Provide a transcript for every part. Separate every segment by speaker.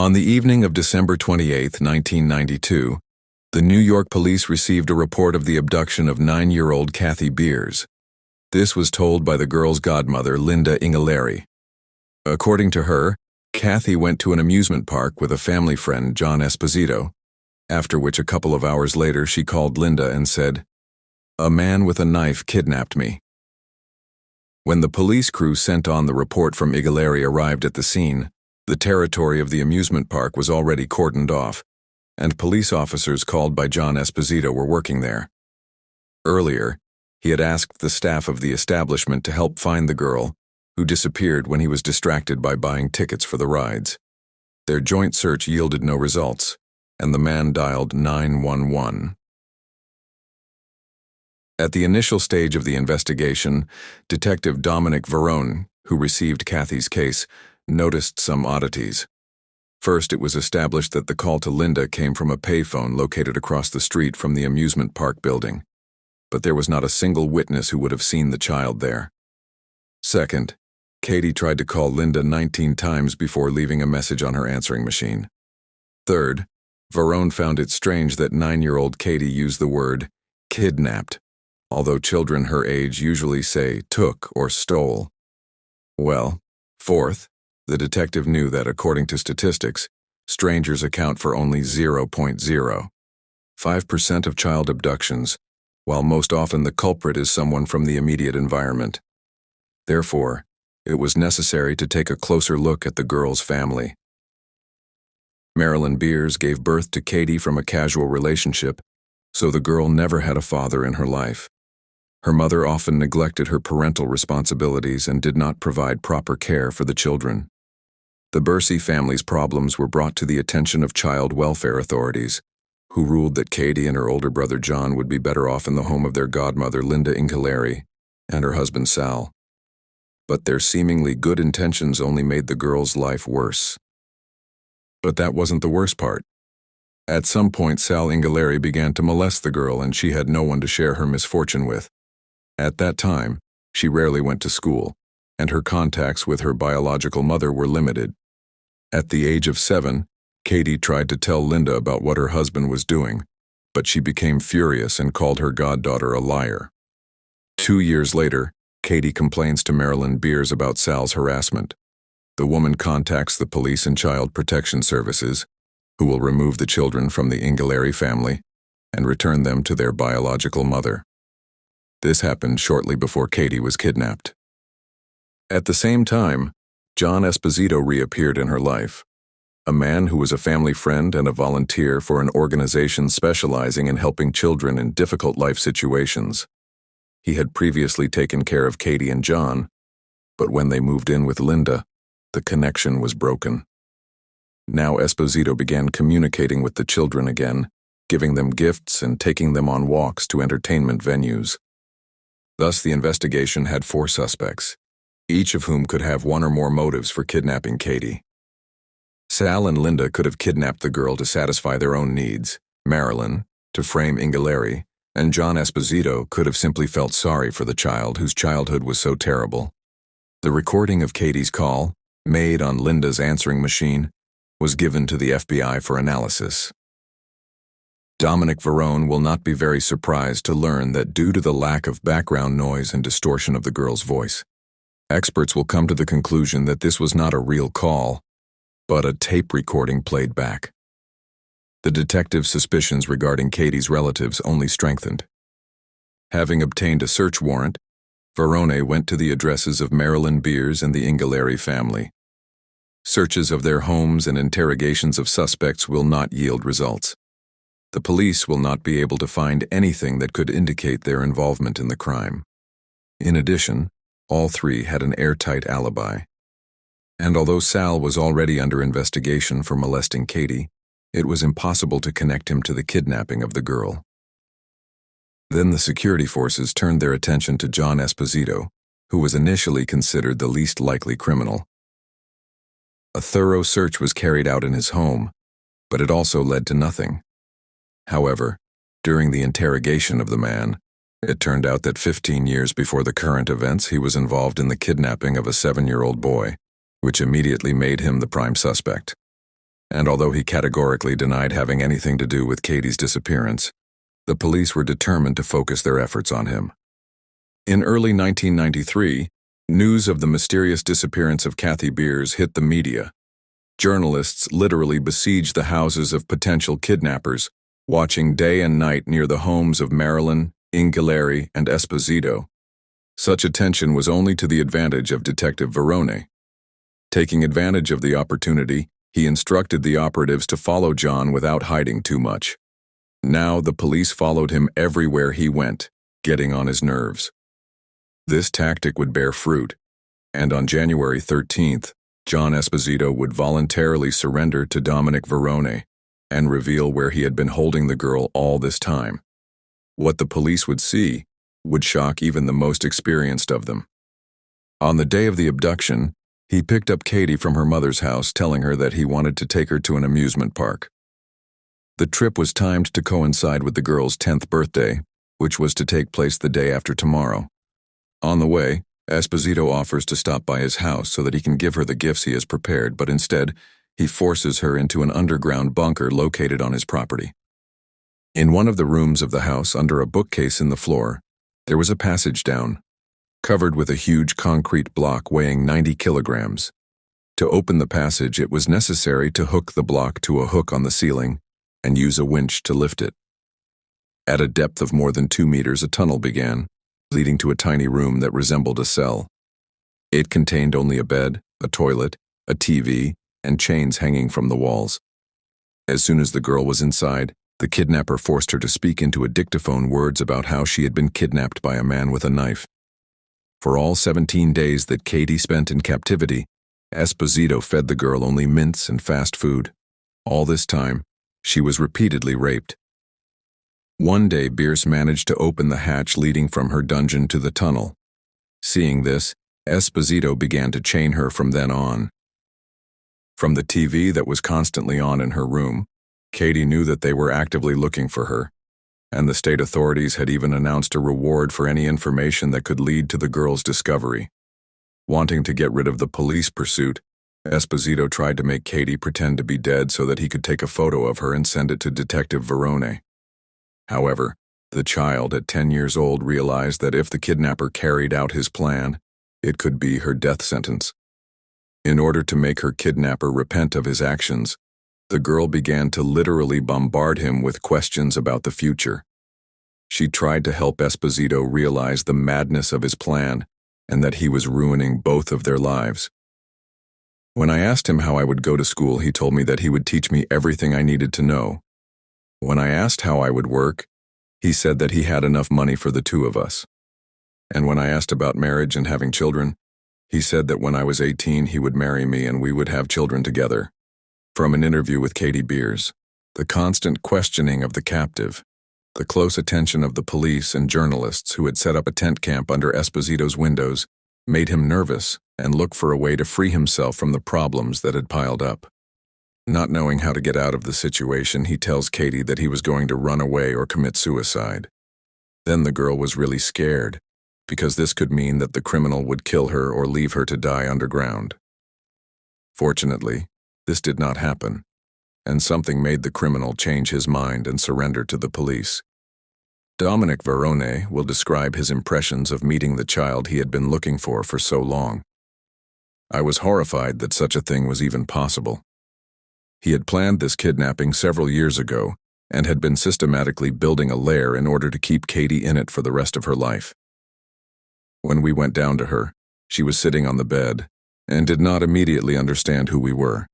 Speaker 1: On the evening of December 28, 1992, the New York police received a report of the abduction of 9-year-old Kathy Beers. This was told by the girl's godmother, Linda Inghilleri. According to her, Kathy went to an amusement park with a family friend, John Esposito, after which a couple of hours later she called Linda and said, "A man with a knife kidnapped me." When the police crew sent on the report from Inghilleri arrived at the scene, the territory of the amusement park was already cordoned off, and police officers called by John Esposito were working there. Earlier, he had asked the staff of the establishment to help find the girl, who disappeared when he was distracted by buying tickets for the rides. Their joint search yielded no results, and the man dialed 911. At the initial stage of the investigation, Detective Dominic Varone, who received Kathy's case, noticed some oddities. First, it was established that the call to Linda came from a payphone located across the street from the amusement park building, but there was not a single witness who would have seen the child there. Second, Katie tried to call Linda 19 times before leaving a message on her answering machine. Third, Varone found it strange that 9-year-old Katie used the word kidnapped, although children her age usually say took or stole. Well, fourth, the detective knew that, according to statistics, strangers account for only 0.05% of child abductions, while most often the culprit is someone from the immediate environment. Therefore, it was necessary to take a closer look at the girl's family. Marilyn Beers gave birth to Katie from a casual relationship, so the girl never had a father in her life. Her mother often neglected her parental responsibilities and did not provide proper care for the children. The Bersey family's problems were brought to the attention of child welfare authorities, who ruled that Katie and her older brother John would be better off in the home of their godmother Linda Inghilleri and her husband Sal. But their seemingly good intentions only made the girl's life worse. But that wasn't the worst part. At some point, Sal Inghilleri began to molest the girl, and she had no one to share her misfortune with. At that time, she rarely went to school, and her contacts with her biological mother were limited. At the age of 7, Katie tried to tell Linda about what her husband was doing, but she became furious and called her goddaughter a liar. 2 years later, Katie complains to Marilyn Beers about Sal's harassment. The woman contacts the police and child protection services, who will remove the children from the Inghilleri family and return them to their biological mother. This happened shortly before Katie was kidnapped. At the same time, John Esposito reappeared in her life, a man who was a family friend and a volunteer for an organization specializing in helping children in difficult life situations. He had previously taken care of Katie and John, but when they moved in with Linda, the connection was broken. Now Esposito began communicating with the children again, giving them gifts and taking them on walks to entertainment venues. Thus, the investigation had 4 suspects, each of whom could have one or more motives for kidnapping Katie. Sal and Linda could have kidnapped the girl to satisfy their own needs, Marilyn, to frame Inghilleri, and John Esposito could have simply felt sorry for the child whose childhood was so terrible. The recording of Katie's call, made on Linda's answering machine, was given to the FBI for analysis. Dominic Varone will not be very surprised to learn that due to the lack of background noise and distortion of the girl's voice, experts will come to the conclusion that this was not a real call, but a tape recording played back. The detective's suspicions regarding Katie's relatives only strengthened. Having obtained a search warrant, Varone went to the addresses of Marilyn Beers and the Inghilleri family. Searches of their homes and interrogations of suspects will not yield results. The police will not be able to find anything that could indicate their involvement in the crime. In addition, all 3 had an airtight alibi. And although Sal was already under investigation for molesting Katie, it was impossible to connect him to the kidnapping of the girl. Then the security forces turned their attention to John Esposito, who was initially considered the least likely criminal. A thorough search was carried out in his home, but it also led to nothing. However, during the interrogation of the man, it turned out that 15 years before the current events, he was involved in the kidnapping of a 7-year-old boy, which immediately made him the prime suspect. and although he categorically denied having anything to do with Katie's disappearance, the police were determined to focus their efforts on him. In early 1993, news of the mysterious disappearance of Kathy Beers hit the media. Journalists literally besieged the houses of potential kidnappers, watching day and night near the homes of Marilyn, Inghilleri, and Esposito. Such attention was only to the advantage of Detective Verone. Taking advantage of the opportunity, he instructed the operatives to follow John without hiding too much. Now the police followed him everywhere he went, getting on his nerves. This tactic would bear fruit, and on January 13th, John Esposito would voluntarily surrender to Dominic Verone and reveal where he had been holding the girl all this time. What the police would see would shock even the most experienced of them. On the day of the abduction, he picked up Katie from her mother's house, telling her that he wanted to take her to an amusement park. The trip was timed to coincide with the girl's 10th birthday, which was to take place the day after tomorrow. On the way, Esposito offers to stop by his house so that he can give her the gifts he has prepared, but instead, he forces her into an underground bunker located on his property. In one of the rooms of the house, under a bookcase in the floor, there was a passage down, covered with a huge concrete block weighing 90 kilograms. To open the passage, it was necessary to hook the block to a hook on the ceiling and use a winch to lift it. At a depth of more than 2 meters, a tunnel began, leading to a tiny room that resembled a cell. It contained only a bed, a toilet, a TV, and chains hanging from the walls. As soon as the girl was inside, the kidnapper forced her to speak into a dictaphone words about how she had been kidnapped by a man with a knife. For all 17 days that Katie spent in captivity, Esposito fed the girl only mints and fast food. All this time, she was repeatedly raped. One day, Beers managed to open the hatch leading from her dungeon to the tunnel. Seeing this, Esposito began to chain her from then on. From the TV that was constantly on in her room, Katie knew that they were actively looking for her, and the state authorities had even announced a reward for any information that could lead to the girl's discovery. Wanting to get rid of the police pursuit, Esposito tried to make Katie pretend to be dead so that he could take a photo of her and send it to Detective Verone. However, the child at 10 years old realized that if the kidnapper carried out his plan, it could be her death sentence. In order to make her kidnapper repent of his actions, the girl began to literally bombard him with questions about the future. She tried to help Esposito realize the madness of his plan and that he was ruining both of their lives. When I asked him how I would go to school, he told me that he would teach me everything I needed to know. When I asked how I would work, he said that he had enough money for the two of us. And when I asked about marriage and having children, he said that when I was 18 he would marry me and we would have children together. From an interview with Katie Beers, the constant questioning of the captive, the close attention of the police and journalists who had set up a tent camp under Esposito's windows made him nervous and look for a way to free himself from the problems that had piled up. Not knowing how to get out of the situation, he tells Katie that he was going to run away or commit suicide. Then the girl was really scared, because this could mean that the criminal would kill her or leave her to die underground. Fortunately, this did not happen, and something made the criminal change his mind and surrender to the police. Dominic Verone will describe his impressions of meeting the child he had been looking for so long. I was horrified that such a thing was even possible. He had planned this kidnapping several years ago and had been systematically building a lair in order to keep Katie in it for the rest of her life. When we went down to her, she was sitting on the bed and did not immediately understand who we were.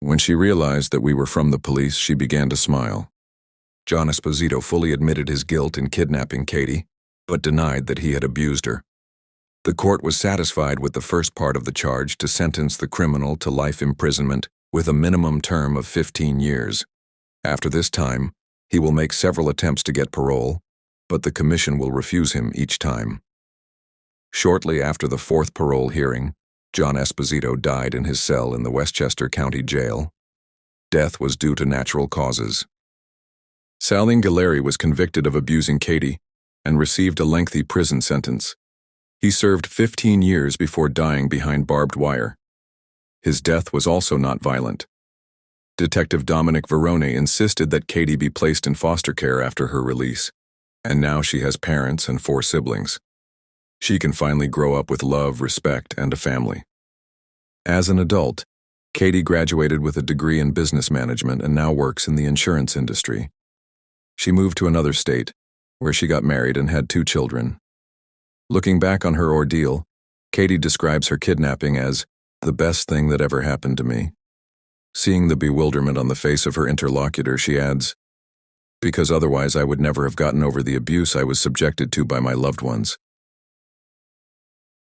Speaker 1: When she realized that we were from the police, she began to smile. John Esposito fully admitted his guilt in kidnapping Katie, but denied that he had abused her. The court was satisfied with the first part of the charge to sentence the criminal to life imprisonment with a minimum term of 15 years. After this time, he will make several attempts to get parole, but the commission will refuse him each time. Shortly after the fourth parole hearing, John Esposito died in his cell in the Westchester County Jail. Death was due to natural causes. Sal Inghilleri was convicted of abusing Katie and received a lengthy prison sentence. He served 15 years before dying behind barbed wire. His death was also not violent. Detective Dominic Verone insisted that Katie be placed in foster care after her release, and now she has parents and 4 siblings. She can finally grow up with love, respect, and a family. As an adult, Katie graduated with a degree in business management and now works in the insurance industry. She moved to another state, where she got married and had 2 children. Looking back on her ordeal, Katie describes her kidnapping as the best thing that ever happened to me. Seeing the bewilderment on the face of her interlocutor, she adds, "Because otherwise I would never have gotten over the abuse I was subjected to by my loved ones.